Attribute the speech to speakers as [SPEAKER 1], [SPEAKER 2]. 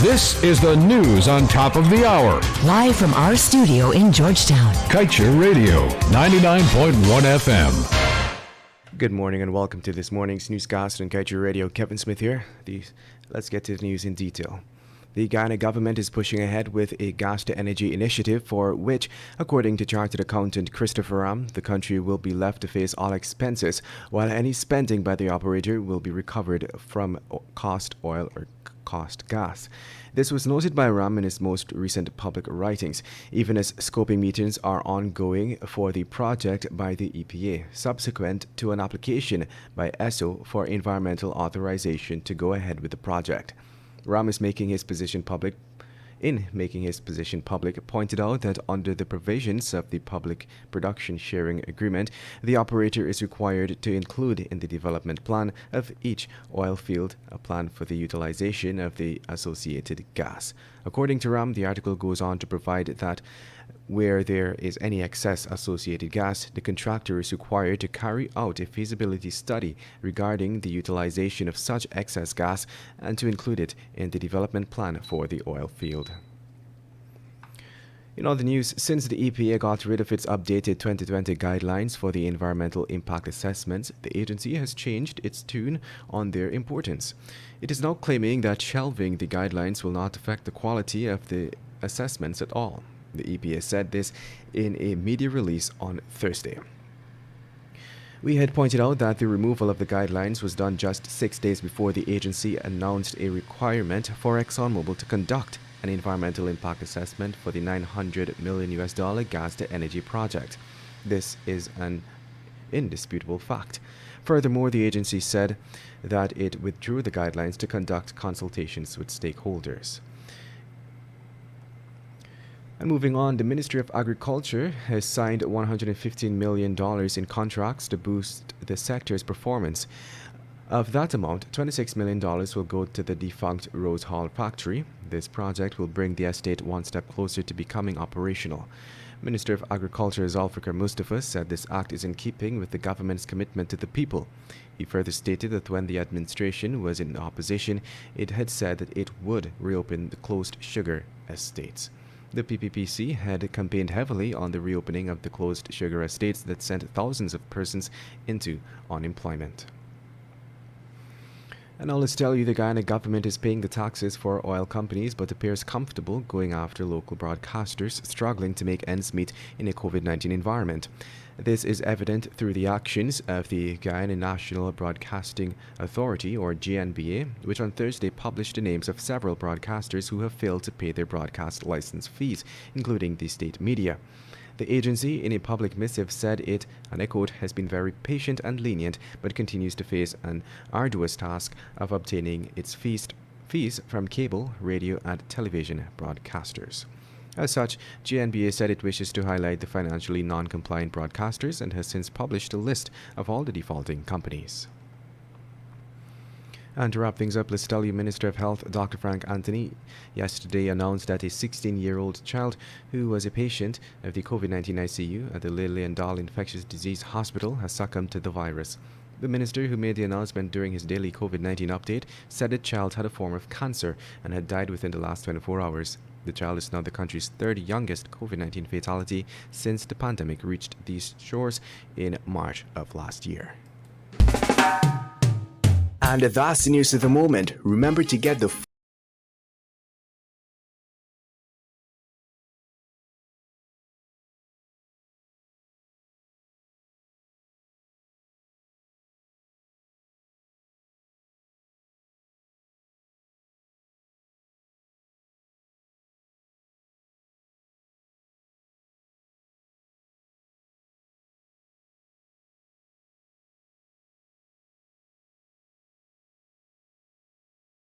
[SPEAKER 1] This is the news on top of the hour.
[SPEAKER 2] Live from our studio in Georgetown.
[SPEAKER 1] Kaieteur Radio, 99.1 FM.
[SPEAKER 3] Good morning and welcome to this morning's Newscast on Kaieteur Radio. Kevin Smith here. Let's get to the news in detail. The Guyana government is pushing ahead with a gas-to-energy initiative for which, according to Chartered Accountant Christopher Ram, the country will be left to face all expenses, while any spending by the operator will be recovered from cost oil or cost gas. This was noted by Ram in his most recent public writings, even as scoping meetings are ongoing for the project by the EPA, subsequent to an application by ESSO for environmental authorization to go ahead with the project. Ram is making his position public, pointed out that under the provisions of the Public Production Sharing Agreement, the operator is required to include in the development plan of each oil field a plan for the utilization of the associated gas. According to Ram, the article goes on to provide that where there is any excess associated gas, the contractor is required to carry out a feasibility study regarding the utilization of such excess gas and to include it in the development plan for the oil field. In other news, since the EPA got rid of its updated 2020 guidelines for the environmental impact assessments, the agency has changed its tune on their importance. It is now claiming that shelving the guidelines will not affect the quality of the assessments at all. The EPA said this in a media release on Thursday. We had pointed out that the removal of the guidelines was done just 6 days before the agency announced a requirement for ExxonMobil to conduct an environmental impact assessment for the $900 million gas-to-energy project. This is an indisputable fact. Furthermore, the agency said that it withdrew the guidelines to conduct consultations with stakeholders. And moving on, the Ministry of Agriculture has signed $115 million in contracts to boost the sector's performance. Of that amount, $26 million will go to the defunct Rose Hall factory. This project will bring the estate one step closer to becoming operational. Minister of Agriculture Zulfikar Mustafa said this act is in keeping with the government's commitment to the people. He further stated that when the administration was in opposition, it had said that it would reopen the closed sugar estates. The PPPC had campaigned heavily on the reopening of the closed sugar estates that sent thousands of persons into unemployment. And now let's tell you, the Guyana government is paying the taxes for oil companies but appears comfortable going after local broadcasters struggling to make ends meet in a COVID-19 environment. This is evident through the actions of the Guyana National Broadcasting Authority, or GNBA, which on Thursday published the names of several broadcasters who have failed to pay their broadcast license fees, including the state media. The agency, in a public missive, said it, and I quote, has been very patient and lenient, but continues to face an arduous task of obtaining its fees from cable, radio, and television broadcasters. As such, GNBA said it wishes to highlight the financially non-compliant broadcasters and has since published a list of all the defaulting companies. And to wrap things up, let's tell you, Minister of Health Dr. Frank Anthony yesterday announced that a 16-year-old child who was a patient of the COVID-19 ICU at the Lillian Dahl Infectious Disease Hospital has succumbed to the virus. The minister, who made the announcement during his daily COVID-19 update, said the child had a form of cancer and had died within the last 24 hours. The child is now the country's third youngest COVID-19 fatality since the pandemic reached these shores in March of last year.
[SPEAKER 4] And that's the news of the moment. Remember to get the